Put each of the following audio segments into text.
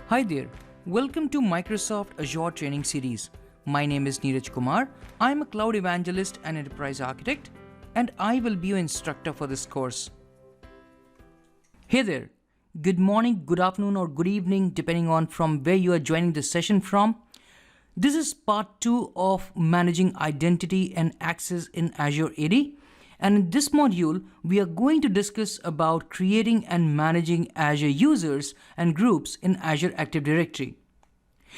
Hi there, welcome to Microsoft Azure Training Series. My name is Neeraj Kumar. I am a cloud evangelist and enterprise architect, and I will be your instructor for this course. Hey there, good morning, good afternoon, or good evening, depending on from where you are joining this session from. This is part 2 of managing identity and access in Azure AD. And in this module, we are going to discuss about creating and managing Azure users and groups in Azure Active Directory.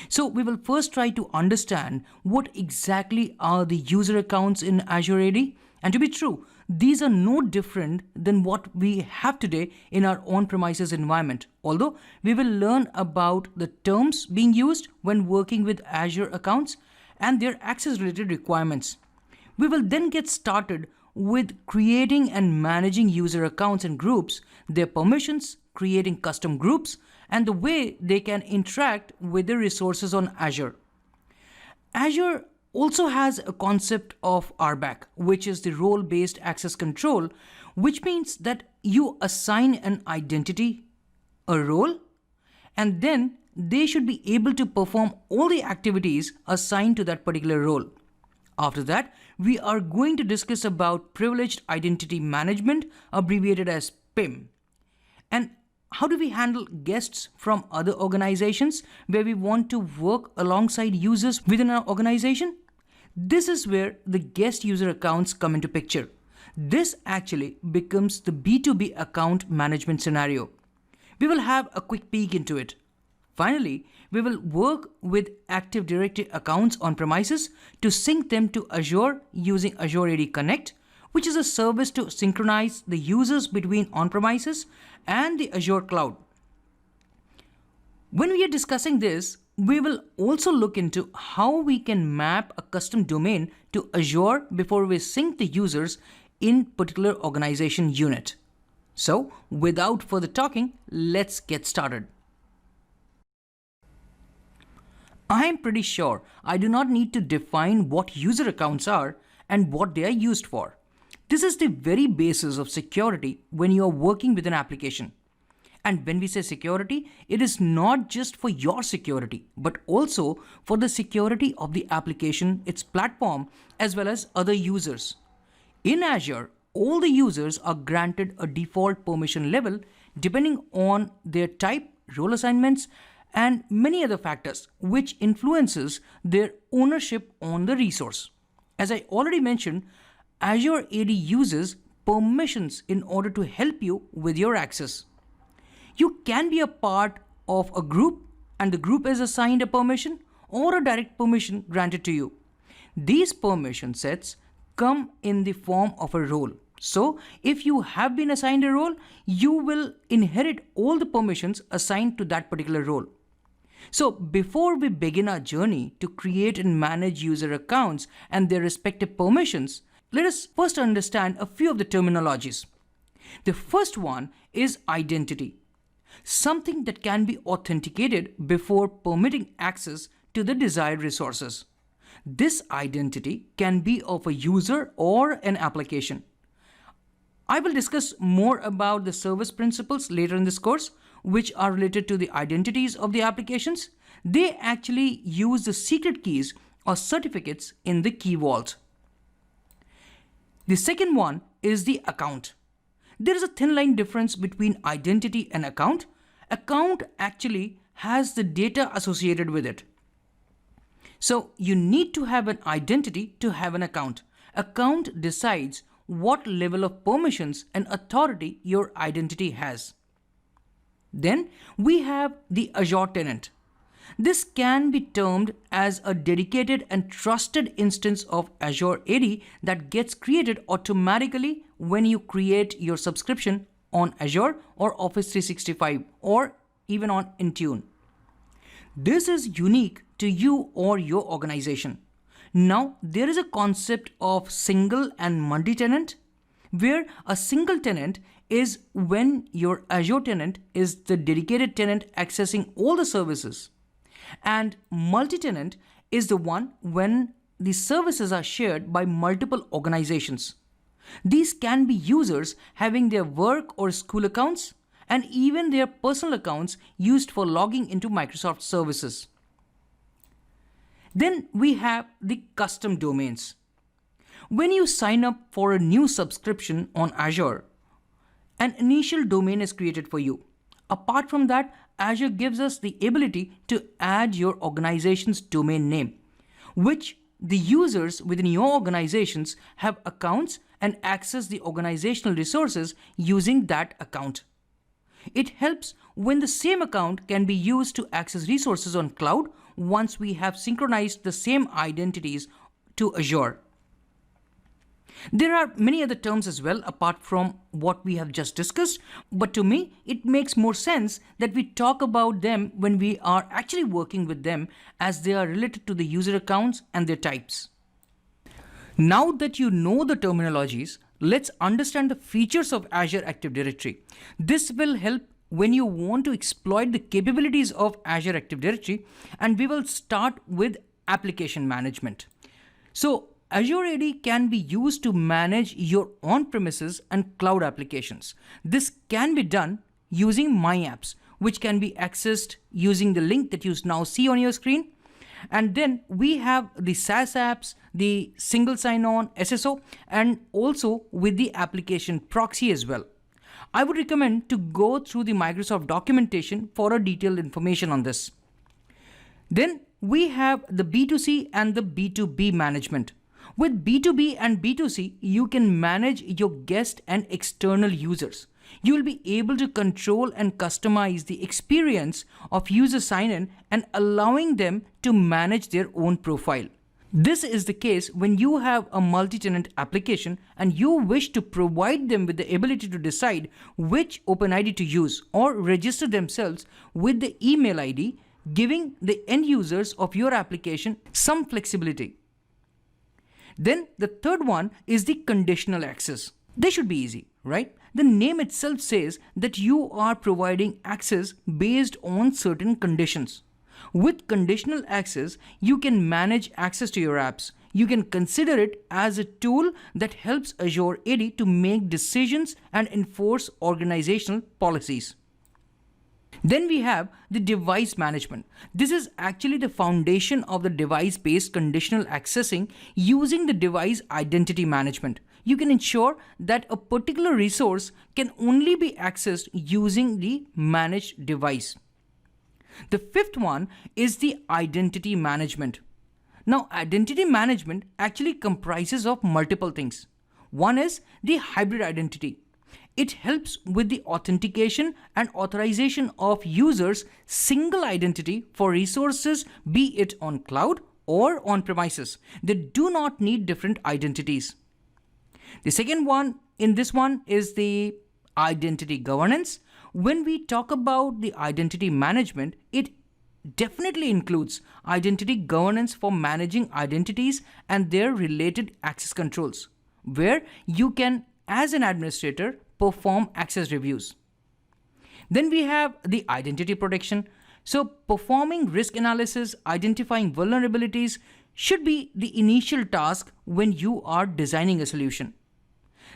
So we will first try to understand what exactly are the user accounts in Azure AD. And to be true, these are no different than what we have today in our on-premises environment. Although we will learn about the terms being used when working with Azure accounts and their access-related requirements. We will then get started with creating and managing user accounts and groups, their permissions, creating custom groups, and the way they can interact with the resources on Azure. Azure also has a concept of RBAC, which is the role-based access control, which means that you assign an identity, a role, and then they should be able to perform all the activities assigned to that particular role. After that, we are going to discuss about privileged identity management, abbreviated as PIM. And how do we handle guests from other organizations where we want to work alongside users within our organization? This is where the guest user accounts come into picture. This actually becomes the B2B account management scenario. We will have a quick peek into it. Finally, we will work with Active Directory accounts on premises to sync them to Azure using Azure AD Connect, which is a service to synchronize the users between on-premises and the Azure cloud. When we are discussing this, we will also look into how we can map a custom domain to Azure before we sync the users in particular organization unit. So, without further talking, let's get started. I am pretty sure I do not need to define what user accounts are and what they are used for. This is the very basis of security when you are working with an application. And when we say security, it is not just for your security, but also for the security of the application, its platform, as well as other users. In Azure, all the users are granted a default permission level depending on their type, role assignments, and many other factors which influences their ownership on the resource. As I already mentioned, Azure AD uses permissions in order to help you with your access. You can be a part of a group and the group is assigned a permission or a direct permission granted to you. These permission sets come in the form of a role. So if you have been assigned a role, you will inherit all the permissions assigned to that particular role. So before we begin our journey to create and manage user accounts and their respective permissions, let us first understand a few of the terminologies. The first one is identity, something that can be authenticated before permitting access to the desired resources. This identity can be of a user or an application. I will discuss more about the service principles later in this course, which are related to the identities of the applications. They actually use the secret keys or certificates in the key vault. The second one is the account. There is a thin line difference between identity and account. Account actually has the data associated with it. So you need to have an identity to have an account. Account decides what level of permissions and authority your identity has. Then we have the Azure tenant. This can be termed as a dedicated and trusted instance of Azure AD that gets created automatically when you create your subscription on Azure or Office 365 or even on Intune. This is unique to you or your organization. Now, there is a concept of single and multi-tenant, where a single tenant is when your Azure tenant is the dedicated tenant accessing all the services. And multi-tenant is the one when the services are shared by multiple organizations. These can be users having their work or school accounts and even their personal accounts used for logging into Microsoft services. Then we have the custom domains. When you sign up for a new subscription on Azure, an initial domain is created for you. Apart from that, Azure gives us the ability to add your organization's domain name, which the users within your organizations have accounts and access the organizational resources using that account. It helps when the same account can be used to access resources on cloud once we have synchronized the same identities to Azure. There are many other terms as well apart from what we have just discussed, but to me it makes more sense that we talk about them when we are actually working with them, as they are related to the user accounts and their types. Now that you know the terminologies, let's understand the features of Azure Active Directory. This will help when you want to exploit the capabilities of Azure Active Directory, and we will start with application management. So Azure AD can be used to manage your on-premises and cloud applications. This can be done using My Apps, which can be accessed using the link that you now see on your screen. And then we have the SaaS apps, the single sign-on, SSO, and also with the application proxy as well. I would recommend to go through the Microsoft documentation for a detailed information on this. Then we have the B2C and the B2B management. With B2B and B2C, you can manage your guest and external users. You will be able to control and customize the experience of user sign-in and allowing them to manage their own profile. This is the case when you have a multi-tenant application and you wish to provide them with the ability to decide which OpenID to use or register themselves with the email ID, giving the end users of your application some flexibility. Then the third one is the conditional access. They should be easy, right? The name itself says that you are providing access based on certain conditions. With conditional access, you can manage access to your apps. You can consider it as a tool that helps Azure AD to make decisions and enforce organizational policies. Then we have the device management. This is actually the foundation of the device-based conditional accessing using the device identity management. You can ensure that a particular resource can only be accessed using the managed device. The fifth one is the identity management. Now, identity management actually comprises of multiple things. One is the hybrid identity. It helps with the authentication and authorization of users' single identity for resources, be it on cloud or on premises. They do not need different identities. The second one in this one is the identity governance. When we talk about the identity management, it definitely includes identity governance for managing identities and their related access controls, where you can, as an administrator, perform access reviews. Then we have the identity protection. So performing risk analysis, identifying vulnerabilities should be the initial task when you are designing a solution.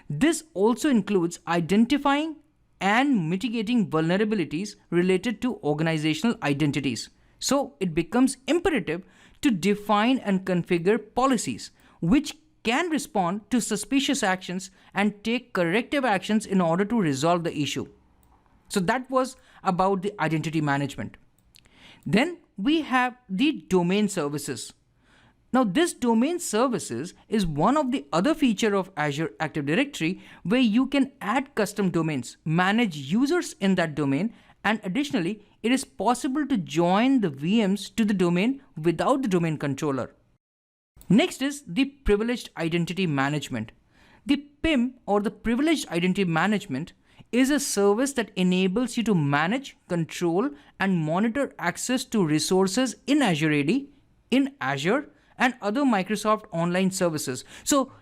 This also includes identifying and mitigating vulnerabilities related to organizational identities. So it becomes imperative to define and configure policies which can respond to suspicious actions and take corrective actions in order to resolve the issue. So that was about the identity management. Then we have the domain services. Now this domain services is one of the other feature of Azure Active Directory where you can add custom domains, manage users in that domain, and additionally, it is possible to join the VMs to the domain without the domain controller. Next is the privileged identity management. The PIM, or the privileged identity management, is a service that enables you to manage, control, and monitor access to resources in Azure AD, in Azure, and other Microsoft online services. So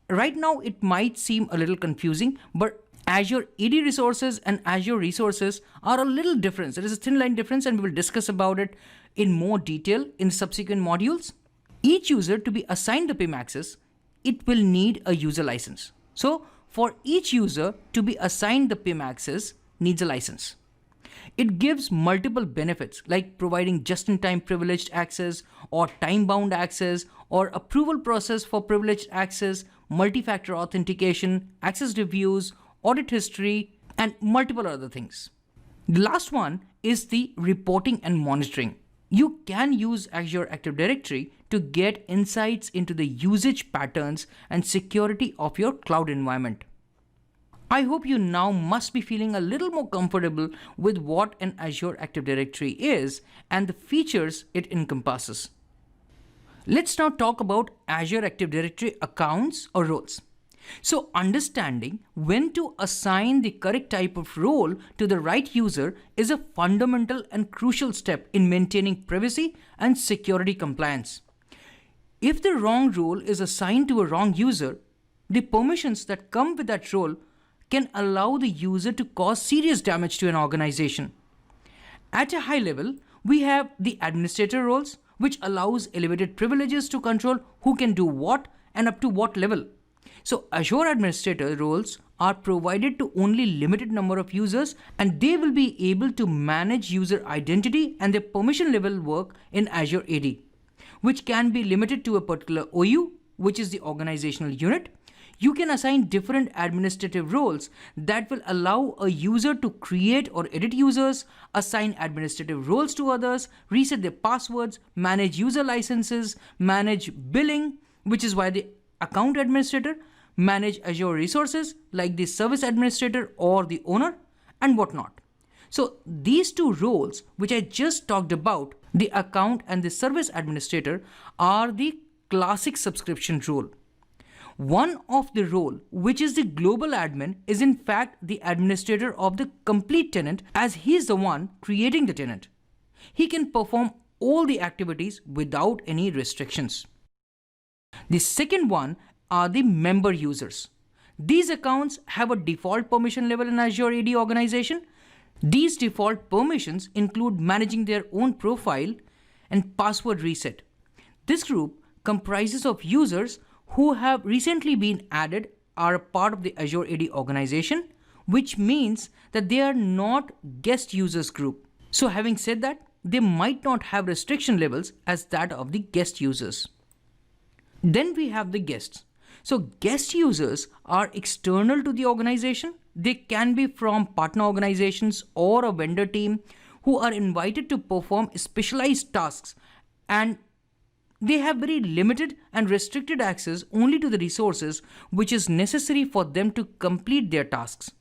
right now it might seem a little confusing, but Azure AD resources and Azure resources are a little different. There is a thin line difference, and we will discuss about it in more detail in subsequent modules. Each user to be assigned the PIM access, it will need a user license. So for each user to be assigned the PIM access, needs a license. It gives multiple benefits like providing just-in-time privileged access or time-bound access or approval process for privileged access, multi-factor authentication, access reviews, audit history, and multiple other things. The last one is the reporting and monitoring. You can use Azure Active Directory to get insights into the usage patterns and security of your cloud environment. I hope you now must be feeling a little more comfortable with what an Azure Active Directory is and the features it encompasses. Let's now talk about Azure Active Directory accounts or roles. So understanding when to assign the correct type of role to the right user is a fundamental and crucial step in maintaining privacy and security compliance. If the wrong role is assigned to a wrong user, the permissions that come with that role can allow the user to cause serious damage to an organization. At a high level, we have the administrator roles, which allows elevated privileges to control who can do what and up to what level. So Azure administrator roles are provided to only limited number of users, and they will be able to manage user identity and their permission level work in Azure AD, which can be limited to a particular OU, which is the organizational unit. You can assign different administrative roles that will allow a user to create or edit users, assign administrative roles to others, reset their passwords, manage user licenses, manage billing, which is why the account administrator, manage Azure resources like the service administrator or the owner, and whatnot. So these two roles, which I just talked about, the account and the service administrator, are the classic subscription role. One of the role, which is the global admin, is in fact the administrator of the complete tenant, as he is the one creating the tenant. He can perform all the activities without any restrictions. The second one are the member users. These accounts have a default permission level in Azure AD organization. These default permissions include managing their own profile and password reset. This group comprises of users who have recently been added, are a part of the Azure AD organization, which means that they are not guest users group. So having said that, they might not have restriction levels as that of the guest users. Then we have the guests. So guest users are external to the organization. They can be from partner organizations or a vendor team who are invited to perform specialized tasks, and they have very limited and restricted access only to the resources which is necessary for them to complete their tasks.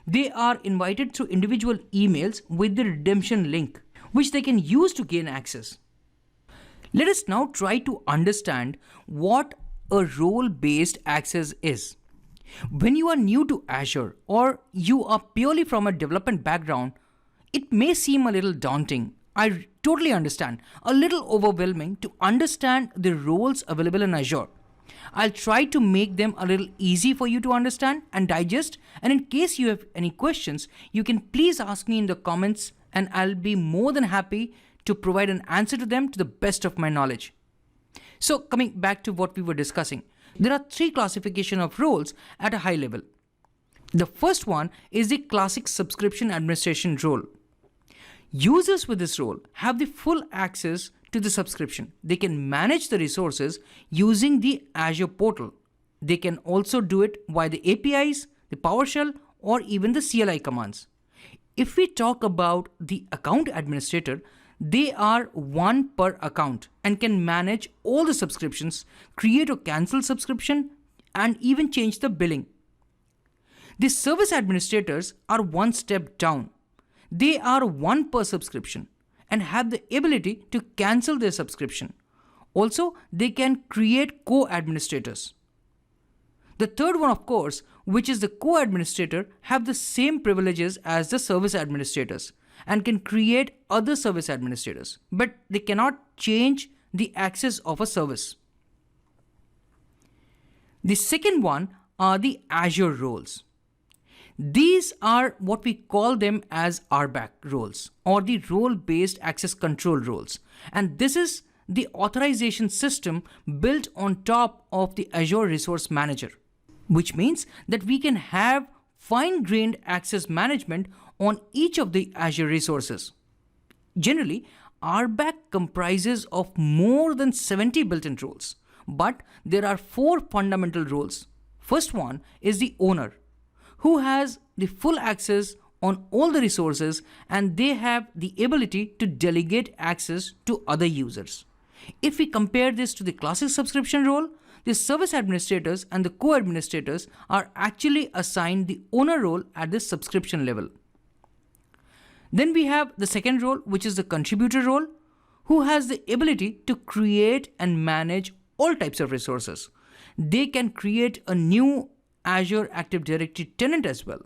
They are invited through individual emails with the redemption link, which they can use to gain access. Let us now try to understand what a role-based access is. When you are new to Azure or you are purely from a development background, it may seem a little daunting. I totally understand. A little overwhelming to understand the roles available in Azure. I'll try to make them a little easy for you to understand and digest. And in case you have any questions, you can please ask me in the comments and I'll be more than happy to provide an answer to them to the best of my knowledge. So coming back to what we were discussing, there are three classifications of roles at a high level. The first one is the classic subscription administration role. Users with this role have the full access to the subscription. They can manage the resources using the Azure portal. They can also do it via the APIs, the PowerShell, or even the CLI commands. If we talk about the account administrator, they are one per account and can manage all the subscriptions, create or cancel subscription, and even change the billing. The service administrators are one step down. They are one per subscription and have the ability to cancel their subscription. Also, they can create co-administrators. The third one, of course, which is the co-administrator, have the same privileges as the service administrators and can create other service administrators, but they cannot change the access of a service. The second one are the Azure roles. These are what we call them as RBAC roles, or the role-based access control roles. And this is the authorization system built on top of the Azure Resource Manager, which means that we can have fine-grained access management on each of the Azure resources. Generally, RBAC comprises of more than 70 built-in roles, but there are 4 fundamental roles. First one is the owner, who has the full access on all the resources, and they have the ability to delegate access to other users. If we compare this to the classic subscription role, the service administrators and the co-administrators are actually assigned the owner role at the subscription level. Then we have the second role, which is the contributor role, who has the ability to create and manage all types of resources. They can create a new Azure Active Directory tenant as well.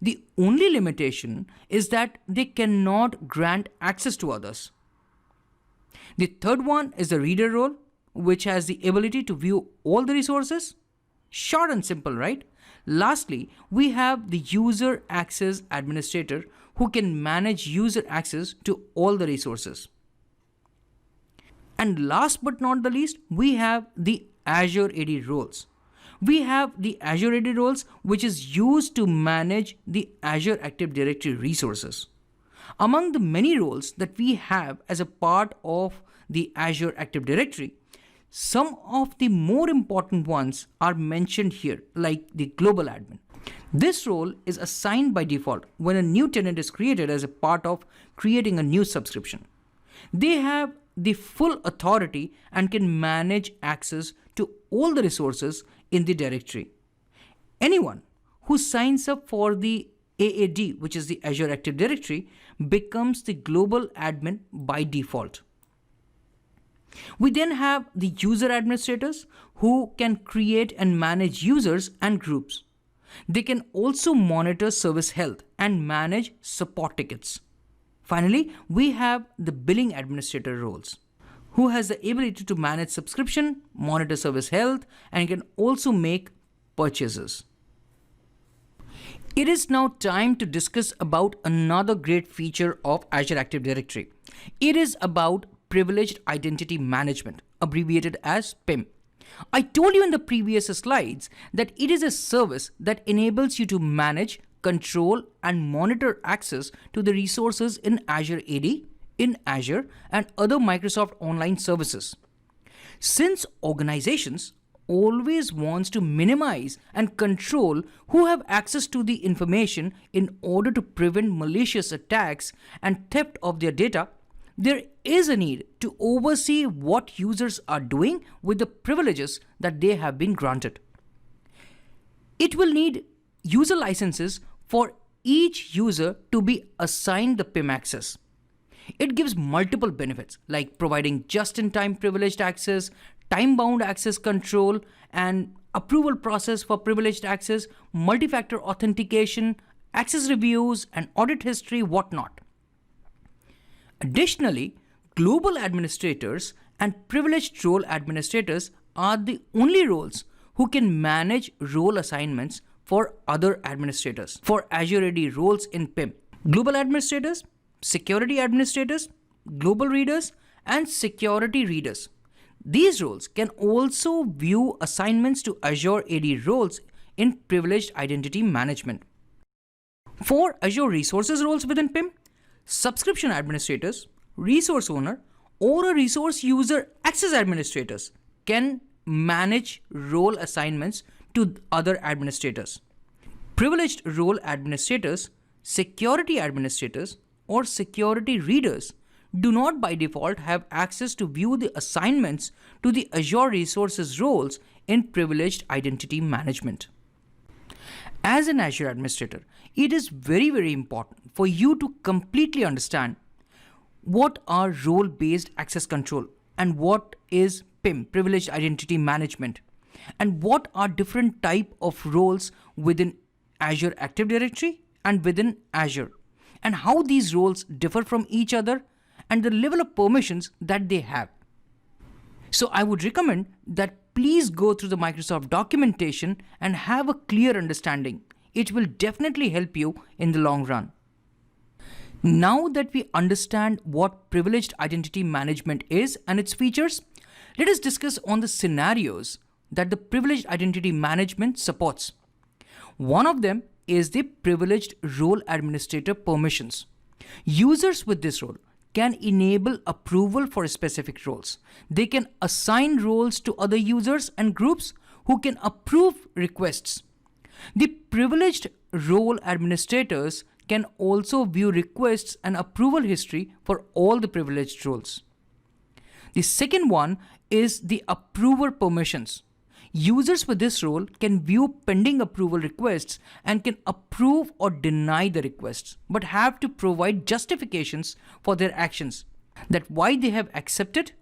The only limitation is that they cannot grant access to others. The third one is the reader role, which has the ability to view all the resources. Short and simple, right? Lastly, we have the user access administrator, who can manage user access to all the resources. And last but not the least, we have the Azure AD roles. We have the Azure AD roles, which is used to manage the Azure Active Directory resources. Among the many roles that we have as a part of the Azure Active Directory, some of the more important ones are mentioned here, like the global admin. This role is assigned by default when a new tenant is created as a part of creating a new subscription. They have the full authority and can manage access to all the resources in the directory. Anyone who signs up for the AAD, which is the Azure Active Directory, becomes the global admin by default. We then have the user administrators, who can create and manage users and groups. They can also monitor service health and manage support tickets. Finally, we have the billing administrator roles, who has the ability to manage subscription, monitor service health, and can also make purchases. It is now time to discuss about another great feature of Azure Active Directory. It is about Privileged Identity Management, abbreviated as PIM. I told you in the previous slides that it is a service that enables you to manage, control, and monitor access to the resources in Azure AD, in Azure, and other Microsoft Online services. Since organizations always wants to minimize and control who have access to the information in order to prevent malicious attacks and theft of their data, there is a need to oversee what users are doing with the privileges that they have been granted. It will need user licenses for each user to be assigned the PIM access. It gives multiple benefits like providing just-in-time privileged access, time-bound access control, and approval process for privileged access, multi-factor authentication, access reviews, and audit history, whatnot. Additionally, global administrators and privileged role administrators are the only roles who can manage role assignments for other administrators. For Azure AD roles in PIM, global administrators, security administrators, global readers, and security readers. These roles can also view assignments to Azure AD roles in privileged identity management. For Azure resources roles within PIM, subscription administrators, resource owner, or a resource user access administrators can manage role assignments to other administrators. Privileged role administrators, security administrators, or security readers do not by default have access to view the assignments to the Azure resources roles in privileged identity management. As an Azure administrator, it is very important for you to completely understand what are role-based access control and what is PIM, privileged identity management, and what are different type of roles within Azure Active Directory and within Azure, and how these roles differ from each other and the level of permissions that they have. So I would recommend that please go through the Microsoft documentation and have a clear understanding. It will definitely help you in the long run. Now that we understand what privileged identity management is and its features, let us discuss on the scenarios that the privileged identity management supports. One of them is the privileged role administrator permissions. Users with this role can enable approval for specific roles. They can assign roles to other users and groups who can approve requests. The privileged role administrators can also view requests and approval history for all the privileged roles. The second one is the approver permissions. Users with this role can view pending approval requests and can approve or deny the requests, but have to provide justifications for their actions, that why they have accepted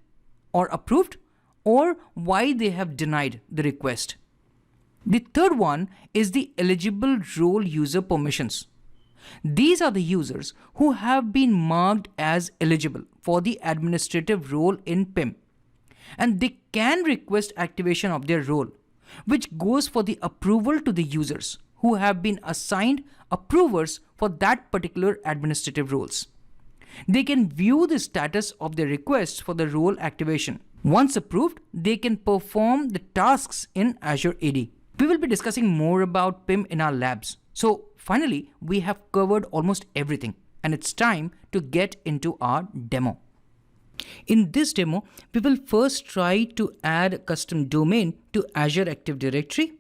or approved or why they have denied the request. The third one is the eligible role user permissions. These are the users who have been marked as eligible for the administrative role in PIM, and they can request activation of their role, which goes for the approval to the users who have been assigned approvers for that particular administrative roles. They can view the status of their requests for the role activation. Once approved, they can perform the tasks in Azure AD. We will be discussing more about PIM in our labs. So finally, we have covered almost everything, and it's time to get into our demo. In this demo, we will first try to add a custom domain to Azure Active Directory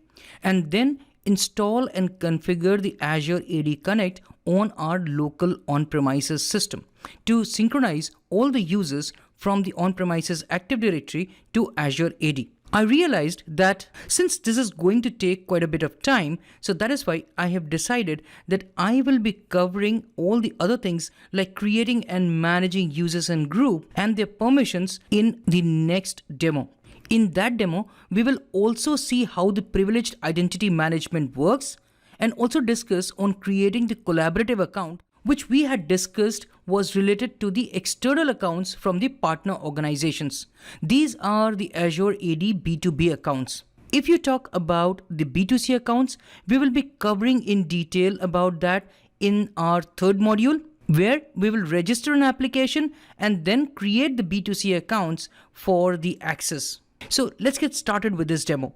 and then install and configure the Azure AD Connect on our local on-premises system to synchronize all the users from the on-premises Active Directory to Azure AD. I realized that since this is going to take quite a bit of time, so that is why I have decided that I will be covering all the other things like creating and managing users and group and their permissions in the next demo. In that demo, we will also see how the privileged identity management works and also discuss on creating the collaborative account, which we had discussed was related to the external accounts from the partner organizations. These are the Azure AD B2B accounts. If you talk about the B2C accounts, we will be covering in detail about that in our third module, where we will register an application and then create the B2C accounts for the access. So let's get started with this demo.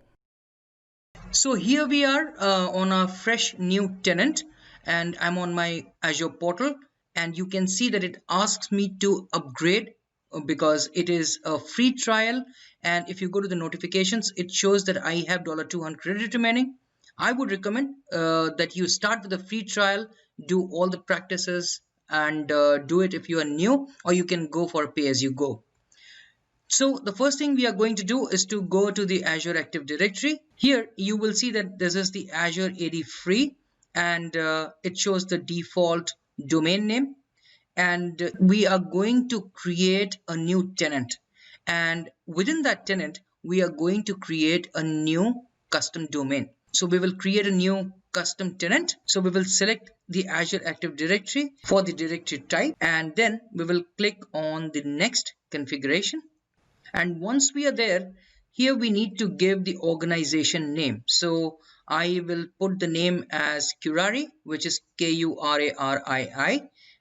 So here we are on a fresh new tenant, and I'm on my Azure portal, and you can see that it asks me to upgrade because it is a free trial. And if you go to the notifications, it shows that I have $200 credit remaining. I would recommend that you start with a free trial, do all the practices, and do it if you are new, or you can go for pay as you go. So the first thing we are going to do is to go to the Azure Active Directory. Here you will see that this is the Azure AD free, and it shows the default domain name, and we are going to create a new tenant, and within that tenant we are going to create a new custom domain. So we will create a new custom tenant. So we will select the Azure Active Directory for the directory type, and then we will click on the next configuration. And once we are there, here we need to give the organization name. So I will put the name as Kurari, which is Kurii,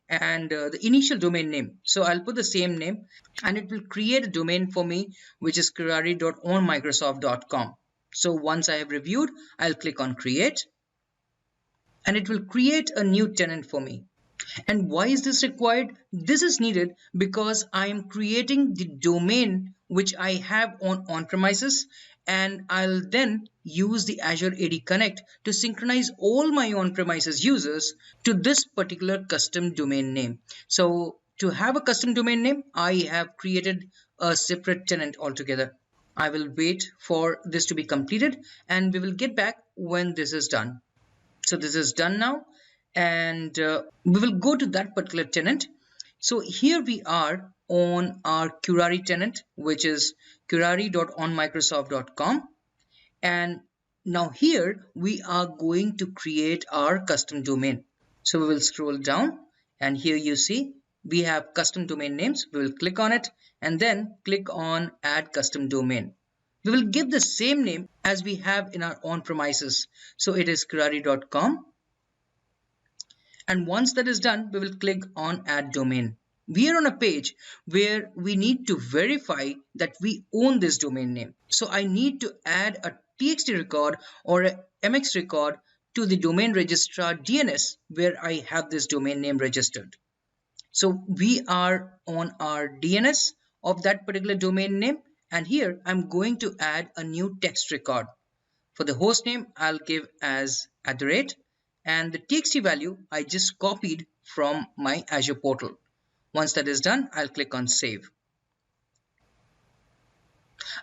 and the initial domain name. So I'll put the same name, and it will create a domain for me, which is kurari.onmicrosoft.com. So once I have reviewed, I'll click on create, and it will create a new tenant for me. And why is this required? This is needed because I am creating the domain which I have on-premises, and I'll then use the Azure AD Connect to synchronize all my on-premises users to this particular custom domain name. So to have a custom domain name, I have created a separate tenant altogether. I will wait for this to be completed, and we will get back when this is done. So this is done now, and we will go to that particular tenant. So here we are on our Kurari tenant, which is kurari.onmicrosoft.com, and now here we are going to create our custom domain. So we will scroll down, and here you see we have custom domain names. We will click on it and then click on add custom domain. We will give the same name as we have in our on-premises. So it is kurari.com. And once that is done, we will click on add domain. We are on a page where we need to verify that we own this domain name. So I need to add a TXT record or a MX record to the domain registrar DNS where I have this domain name registered. So we are on our DNS of that particular domain name, and here I'm going to add a new text record. For the host name, I'll give as @ and the txt value I just copied from my Azure portal. Once that is done, I'll click on save.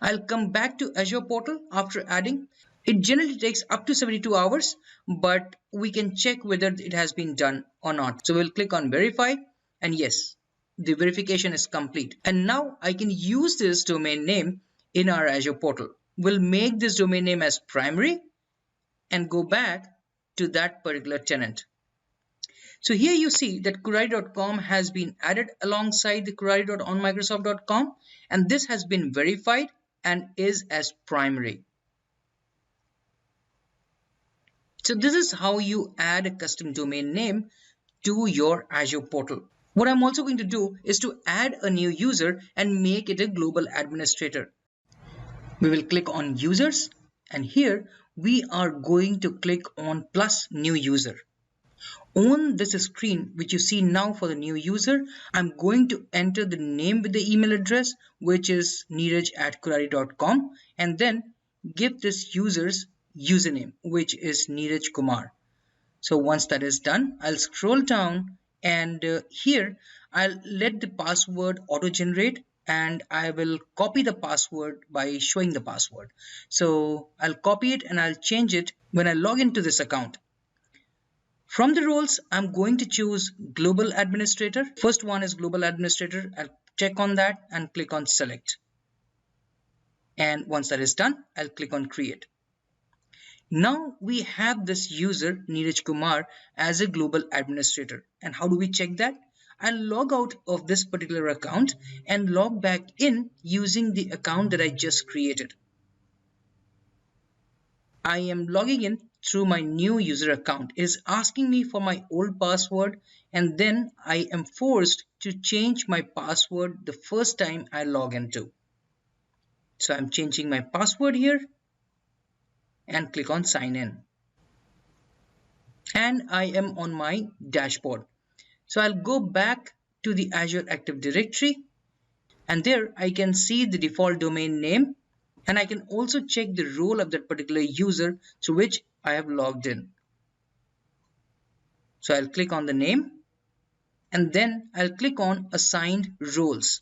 I'll come back to Azure portal after adding. It generally takes up to 72 hours, but we can check whether it has been done or not. So we'll click on verify, and yes, the verification is complete. And now I can use this domain name in our Azure portal. We'll make this domain name as primary and go back to that particular tenant. So here you see that Kurari.com has been added alongside the Kurari.onmicrosoft.com, and this has been verified and is as primary. So this is how you add a custom domain name to your Azure portal. What I'm also going to do is to add a new user and make it a global administrator. We will click on users, and here we are going to click on plus new user. On this screen which you see now for the new user, I'm going to enter the name with the email address, which is neeraj@kurari.com, and then give this user's username, which is Neeraj Kumar. So once that is done, I'll scroll down, and here I'll let the password auto generate, and I will copy the password by showing the password. So I'll copy it and I'll change it when I log into this account. From the roles, I'm going to choose Global Administrator. First one is Global Administrator. I'll check on that and click on Select. And once that is done, I'll click on Create. Now we have this user, Neeraj Kumar, as a Global Administrator. And how do we check that? I'll log out of this particular account and log back in using the account that I just created. I am logging in through my new user account. It is asking me for my old password, and then I am forced to change my password the first time I log into. So I'm changing my password here and click on sign in. And I am on my dashboard. So I'll go back to the Azure Active Directory, and there I can see the default domain name, and I can also check the role of that particular user through which I have logged in. So I'll click on the name, and then I'll click on assigned roles.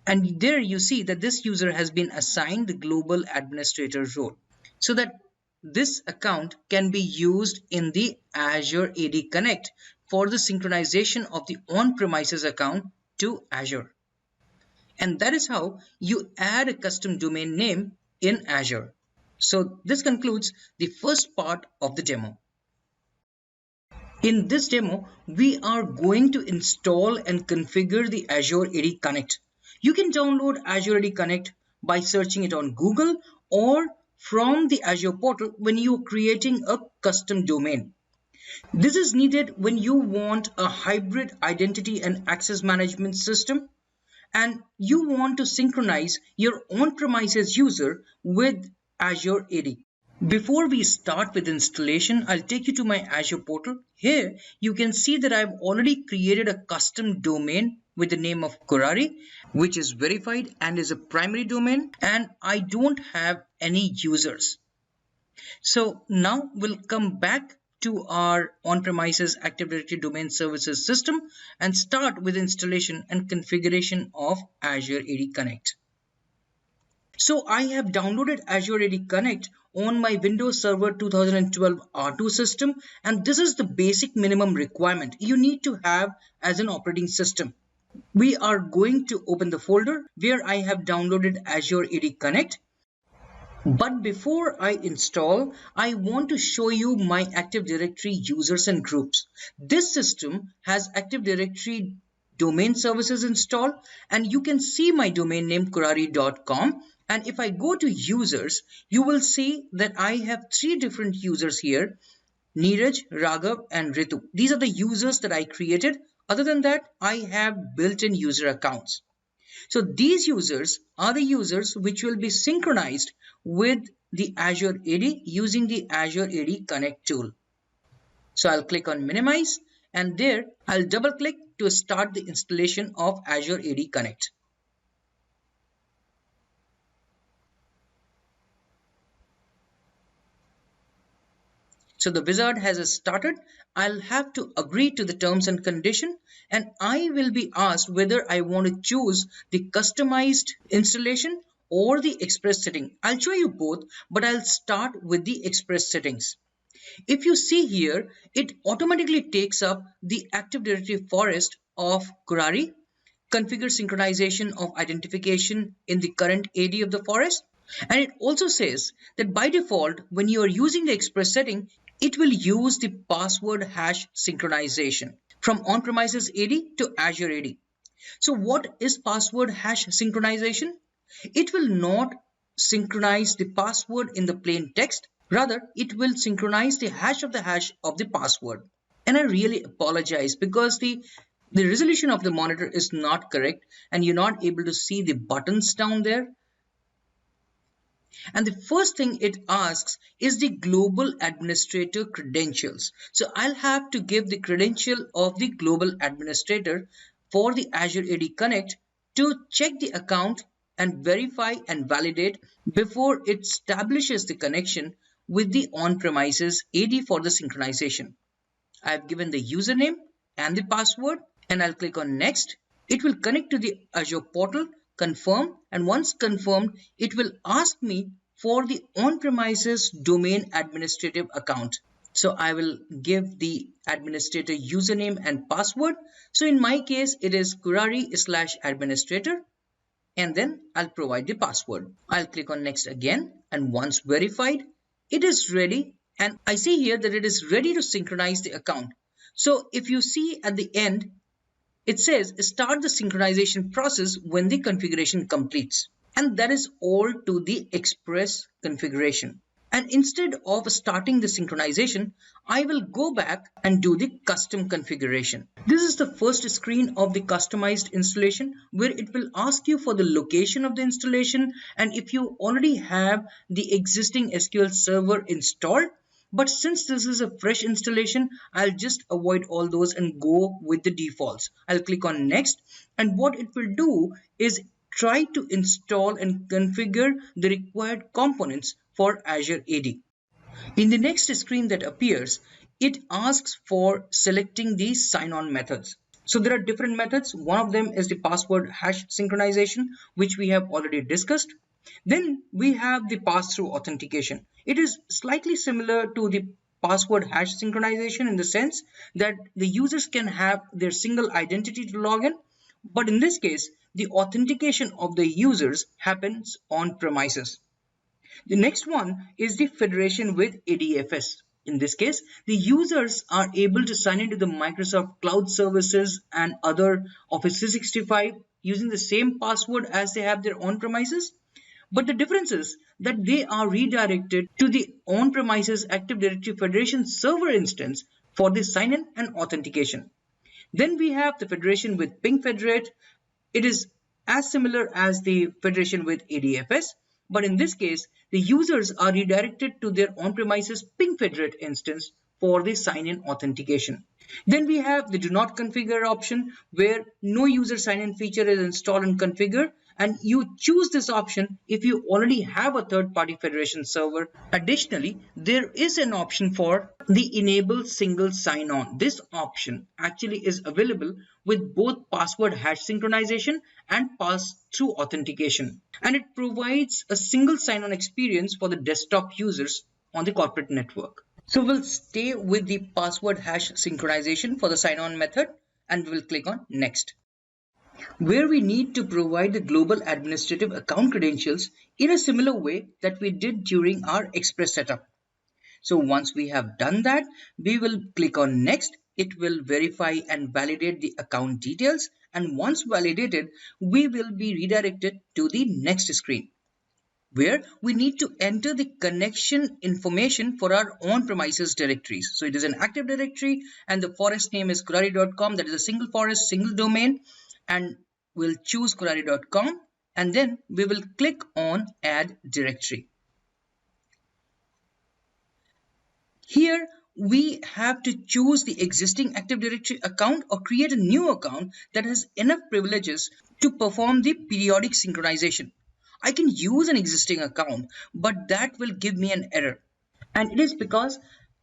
And there you see that this user has been assigned the global administrator role, so that this account can be used in the Azure AD Connect for the synchronization of the on-premises account to Azure. And that is how you add a custom domain name in Azure. So this concludes the first part of the demo. In this demo, we are going to install and configure the Azure AD Connect. You can download Azure AD Connect by searching it on Google or from the Azure portal when you are creating a custom domain. This is needed when you want a hybrid identity and access management system, and you want to synchronize your on-premises user with Azure AD. Before we start with installation, I'll take you to my Azure portal. Here you can see that I've already created a custom domain with the name of Kurari, which is verified and is a primary domain, and I don't have any users. So now we'll come back to our on-premises Active Directory Domain Services system and start with installation and configuration of Azure AD Connect. So I have downloaded Azure AD Connect on my Windows Server 2012 R2 system, and this is the basic minimum requirement you need to have as an operating system. We are going to open the folder where I have downloaded Azure AD Connect. But before I install, I want to show you my Active Directory users and groups. This system has Active Directory domain services installed, and you can see my domain name Kurari.com. And if I go to users, you will see that I have 3 different users here: Neeraj, Raghav, and Ritu. These are the users that I created. Other than that, I have built-in user accounts. So these users are the users which will be synchronized with the Azure AD using the Azure AD Connect tool. So I'll click on minimize, and there I'll double click to start the installation of Azure AD Connect. So the wizard has started. I'll have to agree to the terms and condition, and I will be asked whether I want to choose the customized installation or the express setting. I'll show you both, but I'll start with the express settings. If you see here, it automatically takes up the Active Directory forest of Kurari, configure synchronization of identification in the current AD of the forest, and it also says that by default, when you are using the express setting, it will use the password hash synchronization from on-premises AD to Azure AD. So what is password hash synchronization? It will not synchronize the password in the plain text. Rather, it will synchronize the hash of the password. And I really apologize because the resolution of the monitor is not correct and you're not able to see the buttons down there. And the first thing it asks is the global administrator credentials. So I'll have to give the credential of the global administrator for the Azure AD Connect to check the account and verify and validate before it establishes the connection with the on-premises AD for the synchronization. I've given the username and the password, and I'll click on next. It will connect to the Azure portal, confirm, and once confirmed, it will ask me for the on-premises domain administrative account. So I will give the administrator username and password. So in my case, it is Kurari/administrator, and then I'll provide the password. I'll click on next again, and once verified, it is ready, and I see here that it is ready to synchronize the account. So if you see at the end, it says start the synchronization process when the configuration completes. And that is all to the express configuration. And instead of starting the synchronization, I will go back and do the custom configuration. This is the first screen of the customized installation where it will ask you for the location of the installation and if you already have the existing SQL Server installed. But since this is a fresh installation, I'll just avoid all those and go with the defaults. I'll click on next, and what it will do is try to install and configure the required components for Azure AD. In the next screen that appears, it asks for selecting the sign-on methods. So there are different methods. One of them is the password hash synchronization, which we have already discussed. Then we have the pass-through authentication. It is slightly similar to the password hash synchronization in the sense that the users can have their single identity to log in, but in this case, the authentication of the users happens on premises. The next one is the federation with ADFS. In this case, the users are able to sign into the Microsoft Cloud Services and other Office 365 using the same password as they have their on-premises. But the difference is that they are redirected to the on-premises Active Directory Federation server instance for the sign-in and authentication. Then we have the federation with Ping Federate. It is as similar as the federation with ADFS, but in this case, the users are redirected to their on-premises Ping Federate instance for the sign-in authentication. Then we have the do not configure option where no user sign-in feature is installed and configured, and you choose this option if you already have a third-party federation server. Additionally, there is an option for the enable single sign-on. This option actually is available with both password hash synchronization and pass-through authentication, and it provides a single sign-on experience for the desktop users on the corporate network. So we'll stay with the password hash synchronization for the sign-on method, and we'll click on next, where we need to provide the global administrative account credentials in a similar way that we did during our express setup. So once we have done that, we will click on next. It will verify and validate the account details, and once validated, we will be redirected to the next screen, where we need to enter the connection information for our on-premises directories. So it is an Active Directory and the forest name is kurari.com. That is a single forest, single domain, and we'll choose Kurari.com and then we will click on Add Directory. Here we have to choose the existing Active Directory account or create a new account that has enough privileges to perform the periodic synchronization. I can use an existing account, but that will give me an error. And it is because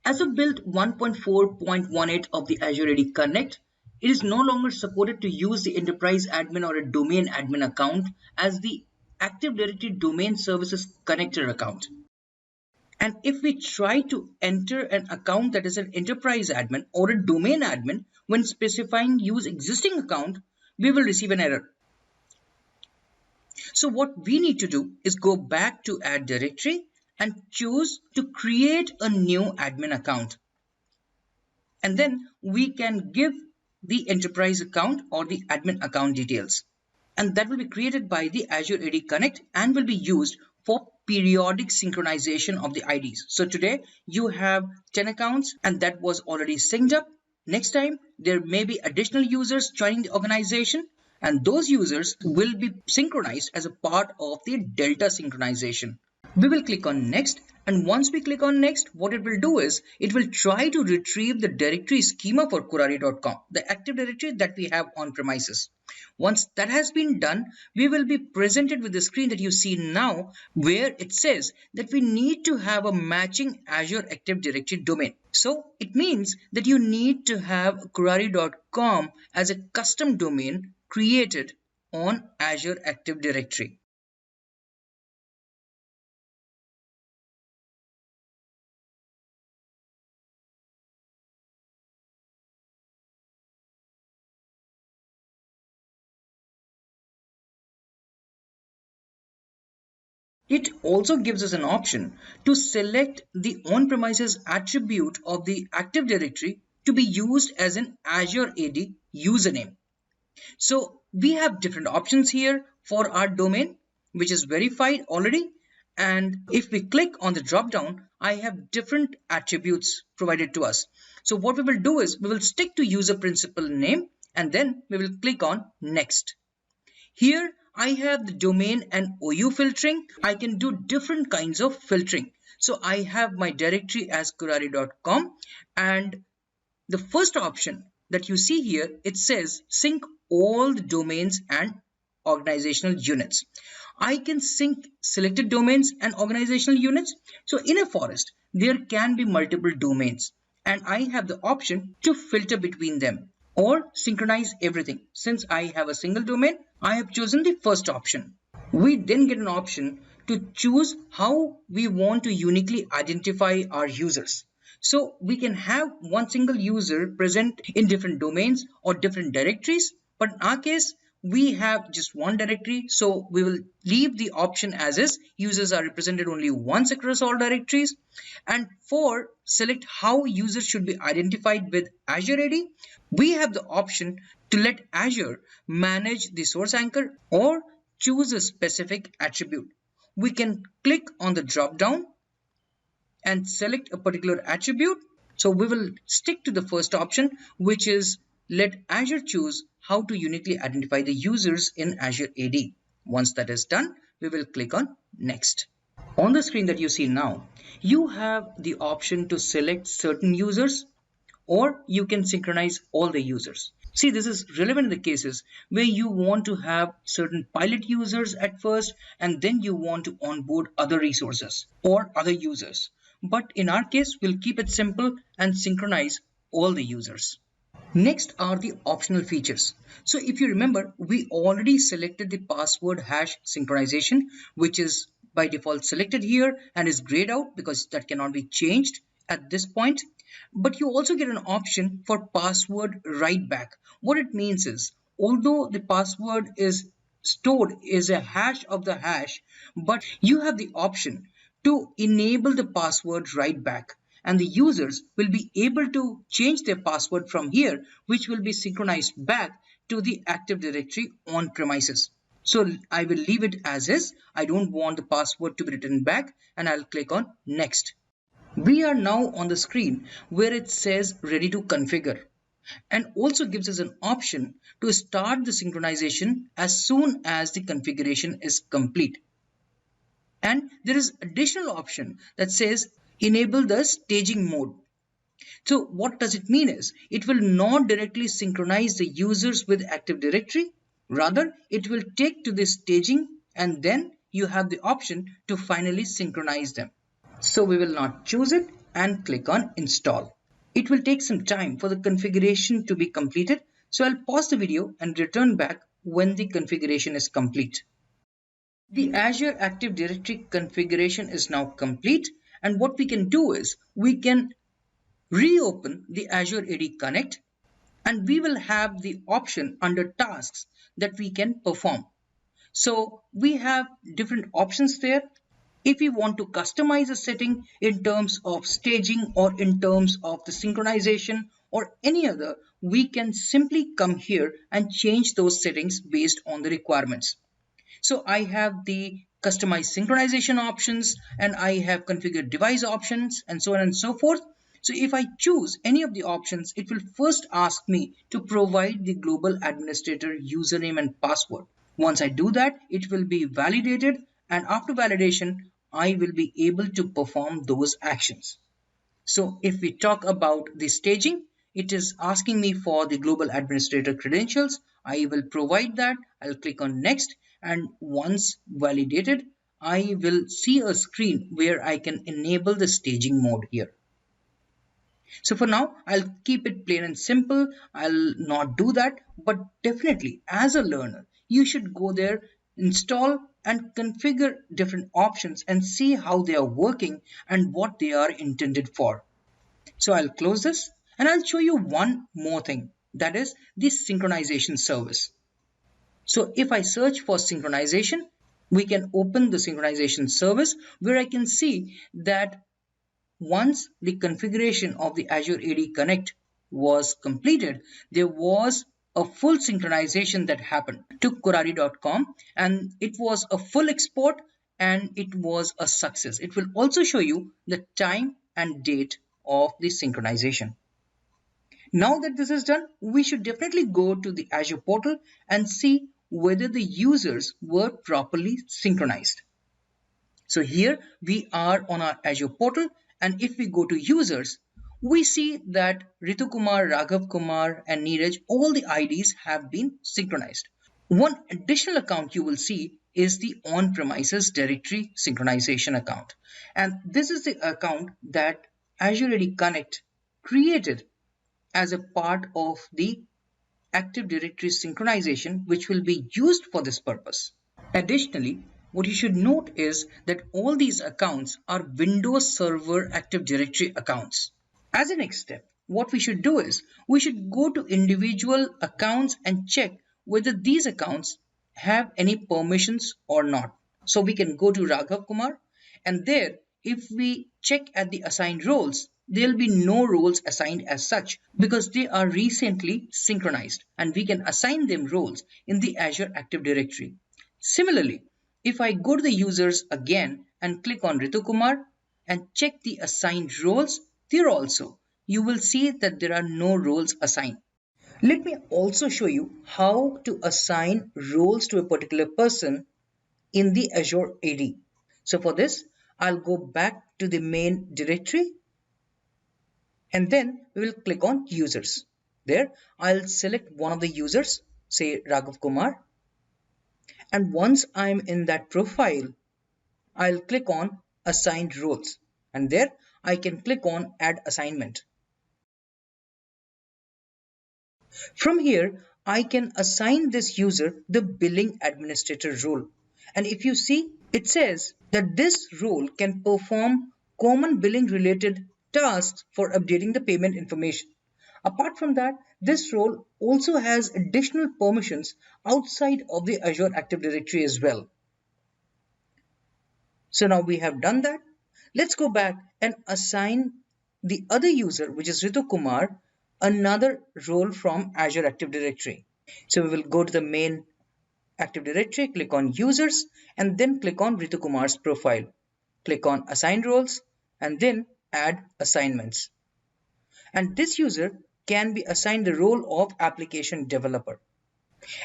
as of build 1.4.18 of the Azure AD Connect, it is no longer supported to use the enterprise admin or a domain admin account as the Active Directory Domain Services Connector account. And if we try to enter an account that is an enterprise admin or a domain admin when specifying use existing account, we will receive an error. So what we need to do is go back to Add Directory and choose to create a new admin account. And then we can give the enterprise account or the admin account details. And that will be created by the Azure AD Connect and will be used for periodic synchronization of the IDs. So today you have 10 accounts and that was already synced up. Next time there may be additional users joining the organization and those users will be synchronized as a part of the Delta synchronization. We will click on next, and once we click on next, what it will do is it will try to retrieve the directory schema for Kurari.com, the Active Directory that we have on premises. Once that has been done, we will be presented with the screen that you see now where it says that we need to have a matching Azure Active Directory domain. So it means that you need to have Kurari.com as a custom domain created on Azure Active Directory. It also gives us an option to select the on-premises attribute of the Active Directory to be used as an Azure AD username. So we have different options here for our domain, which is verified already. And if we click on the drop down, I have different attributes provided to us. So what we will do is we will stick to user principal name and then we will click on next. Here I have the domain and OU filtering. I can do different kinds of filtering. So I have my directory as Kurari.com, and the first option that you see here, it says sync all the domains and organizational units. I can sync selected domains and organizational units. So in a forest, there can be multiple domains and I have the option to filter between them or synchronize everything. Since I have a single domain, I have chosen the first option. We then get an option to choose how we want to uniquely identify our users. So we can have one single user present in different domains or different directories, but in our case, we have just one directory, so we will leave the option as is. Users are represented only once across all directories. And for select how users should be identified with Azure AD, we have the option to let Azure manage the source anchor or choose a specific attribute. We can click on the drop down and select a particular attribute. So we will stick to the first option, which is let Azure choose how to uniquely identify the users in Azure AD. Once that is done, we will click on next. On the screen that you see now, you have the option to select certain users or you can synchronize all the users. See, this is relevant in the cases where you want to have certain pilot users at first and then you want to onboard other resources or other users. But in our case, we'll keep it simple and synchronize all the users. Next are the optional features. So if you remember, we already selected the password hash synchronization, which is by default selected here and is grayed out because that cannot be changed at this point. But you also get an option for password write back. What it means is, although the password is stored is a hash of the hash, but you have the option to enable the password write back. And the users will be able to change their password from here, which will be synchronized back to the Active Directory on premises. So I will leave it as is. I don't want the password to be written back and I'll click on next. We are now on the screen where it says ready to configure. and also gives us an option to start the synchronization as soon as the configuration is complete. And there is additional option that says enable the staging mode. So what does it mean is it will not directly synchronize the users with Active Directory. Rather, it will take to this staging and then you have the option to finally synchronize them. So we will not choose it and click on install. It will take some time for the configuration to be completed. So I'll pause the video and return back when the configuration is complete. The Azure Active Directory configuration is now complete, and what we can do is we can reopen the Azure AD Connect, and we will have the option under tasks that we can perform. So we have different options there. If we want to customize a setting in terms of staging or in terms of the synchronization or any other, we can simply come here and change those settings based on the requirements. So I have the customized synchronization options and I have configured device options and so on and so forth. So if I choose any of the options, it will first ask me to provide the global administrator username and password. Once I do that, it will be validated, and after validation, I will be able to perform those actions. So if we talk about the staging, it is asking me for the global administrator credentials. I will provide that. I'll click on next, and once validated, I will see a screen where I can enable the staging mode here. So for now, I'll keep it plain and simple. I'll not do that, but definitely as a learner, you should go there, install and configure different options and see how they are working and what they are intended for. So I'll close this and I'll show you one more thing, that is the synchronization service. So if I search for synchronization, we can open the synchronization service where I can see that once the configuration of the Azure AD Connect was completed, there was a full synchronization that happened to Kurari.com, and it was a full export and it was a success. It will also show you the time and date of the synchronization. Now that this is done, we should definitely go to the Azure portal and see whether the users were properly synchronized. So here we are on our Azure portal, and if we go to users, we see that Ritu Kumar, Raghav Kumar and Neeraj, all the IDs have been synchronized. One additional account you will see is the on-premises directory synchronization account. And this is the account that Azure AD Connect created as a part of the Active Directory synchronization, which will be used for this purpose. Additionally, what you should note is that all these accounts are Windows Server Active Directory accounts. As a next step, what we should do is we should go to individual accounts and check whether these accounts have any permissions or not. So we can go to Raghav Kumar, and there if we check at the assigned roles, there will be no roles assigned as such because they are recently synchronized and we can assign them roles in the Azure Active Directory. Similarly, if I go to the users again and click on Ritu Kumar and check the assigned roles, there also you will see that there are no roles assigned. Let me also show you how to assign roles to a particular person in the Azure AD. So for this, I'll go back to the main directory and then we will click on users. There, I'll select one of the users, say Raghav Kumar. And once I'm in that profile, I'll click on assigned roles. And there I can click on add assignment. From here, I can assign this user the billing administrator role. And if you see, it says that this role can perform common billing related tasks for updating the payment information. Apart from that, this role also has additional permissions outside of the Azure Active Directory as well. So now we have done that. Let's go back and assign the other user, which is Ritu Kumar, another role from Azure Active Directory. So we will go to the main Active Directory, click on users, and then click on Ritu Kumar's profile. Click on assign roles and then add assignments. And this user can be assigned the role of application developer.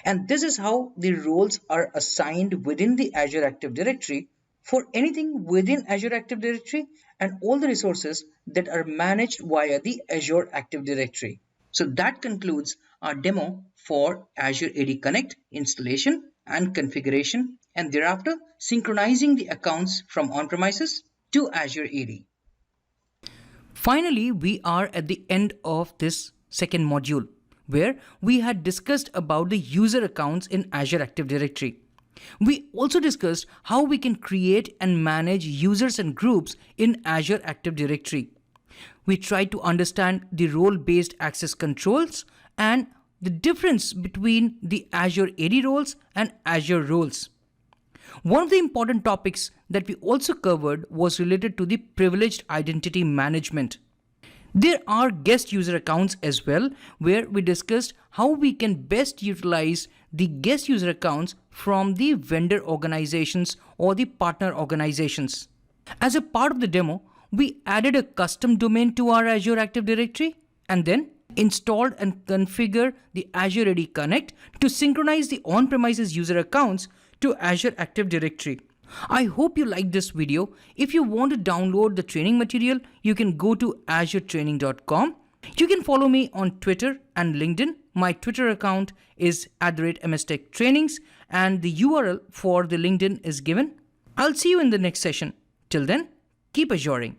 And this is how the roles are assigned within the Azure Active Directory for anything within Azure Active Directory and all the resources that are managed via the Azure Active Directory. So that concludes our demo for Azure AD Connect installation and configuration, and thereafter synchronizing the accounts from on-premises to Azure AD. Finally, we are at the end of this second module, where we had discussed about the user accounts in Azure Active Directory. We also discussed how we can create and manage users and groups in Azure Active Directory. We tried to understand the role-based access controls and the difference between the Azure AD roles and Azure roles. One of the important topics that we also covered was related to the privileged identity management. There are guest user accounts as well, where we discussed how we can best utilize the guest user accounts from the vendor organizations or the partner organizations. As a part of the demo, we added a custom domain to our Azure Active Directory and then installed and configured the Azure AD Connect to synchronize the on-premises user accounts to Azure Active Directory. I hope you liked this video. If you want to download the training material, you can go to azuretraining.com. You can follow me on Twitter and LinkedIn. My Twitter account is @MSTechTrainings and the URL for the LinkedIn is given. I'll see you in the next session. Till then, keep azuring.